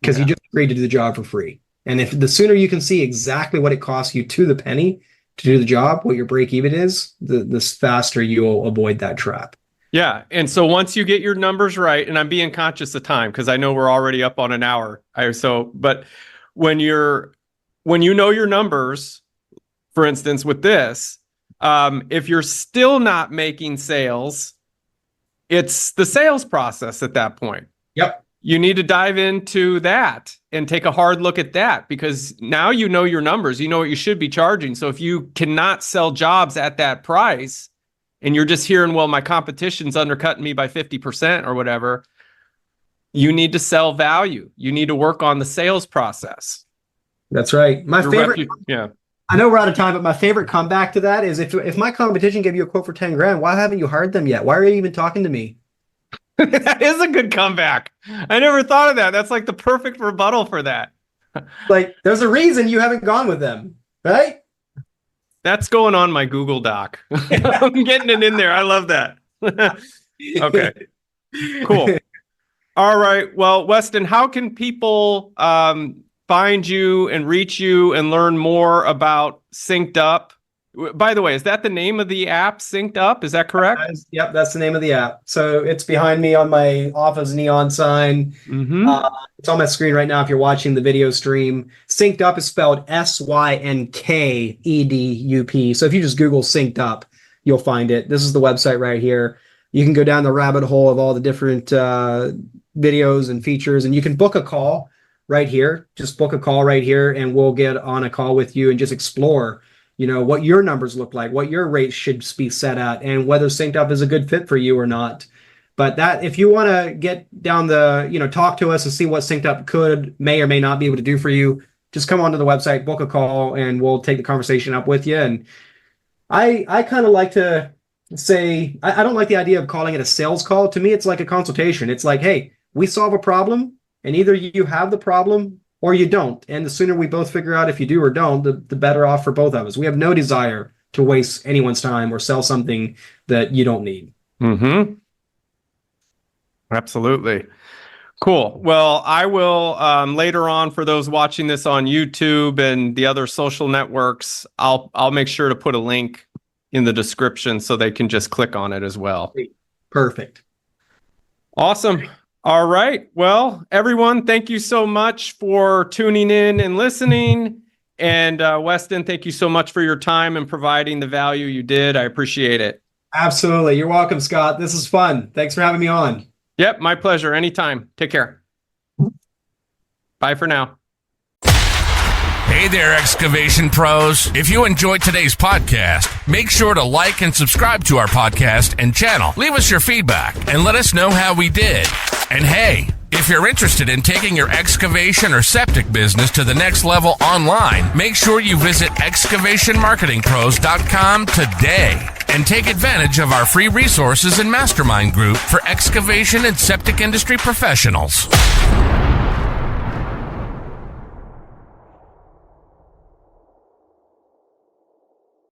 Because you just agreed to do the job for free. And if the sooner you can see exactly what it costs you to the penny to do the job, what your break even is, the faster you'll avoid that trap.
Yeah. And so once you get your numbers right, and I'm being conscious of time because I know we're already up on an hour. But when you know your numbers, for instance, with this, if you're still not making sales, it's the sales process at that point.
Yep.
You need to dive into that and take a hard look at that, because now you know your numbers, you know what you should be charging. So if you cannot sell jobs at that price and you're just hearing, well, my competition's undercutting me by 50% or whatever, you need to sell value. You need to work on the sales process.
That's right. My favorite.
Yeah.
I know we're out of time, but my favorite comeback to that is if my competition gave you a quote for 10 grand, why haven't you hired them yet? Why are you even talking to me?
That is a good comeback. I never thought of that. That's like the perfect rebuttal for that.
Like, there's a reason you haven't gone with them, right?
That's going on my Google Doc. I'm getting it in there. I love that. Okay, cool. All right. Well, Weston, how can people find you and reach you and learn more about Synced Up? By the way, is that the name of the app, Synced Up? Is that correct?
Yep, that's the name of the app. So it's behind me on my office neon sign.
Mm-hmm.
It's on my screen right now if you're watching the video stream. Synced Up is spelled SYNKEDUP. So if you just Google Synced Up, you'll find it. This is the website right here. You can go down the rabbit hole of all the different videos and features, and you can book a call right here. Just book a call right here, and we'll get on a call with you and just explore, you know, what your numbers look like, what your rates should be set at, and whether Synced Up is a good fit for you or not. But that, if you want to get down the, you know, talk to us and see what Synced Up may or may not be able to do for you, just come onto the website, book a call, and we'll take the conversation up with you. And I kind of like to say, I don't like the idea of calling it a sales call. To me, it's like a consultation. It's like, hey, we solve a problem, and either you have the problem or you don't. And the sooner we both figure out if you do or don't, the better off for both of us. We have no desire to waste anyone's time or sell something that you don't need.
Mm-hmm. Absolutely. Cool. Well, I will later on, for those watching this on YouTube and the other social networks, I'll make sure to put a link in the description so they can just click on it as well.
Perfect.
Awesome. All right. Well, everyone, thank you so much for tuning in and listening. And Weston, thank you so much for your time and providing the value you did. I appreciate it.
Absolutely. You're welcome, Scott. This is fun. Thanks for having me on.
Yep, my pleasure. Anytime. Take care. Bye for now.
Hey there, excavation pros. If you enjoyed today's podcast, make sure to like and subscribe to our podcast and channel. Leave us your feedback and let us know how we did. And hey, if you're interested in taking your excavation or septic business to the next level online, make sure you visit excavationmarketingpros.com today and take advantage of our free resources and mastermind group for excavation and septic industry professionals.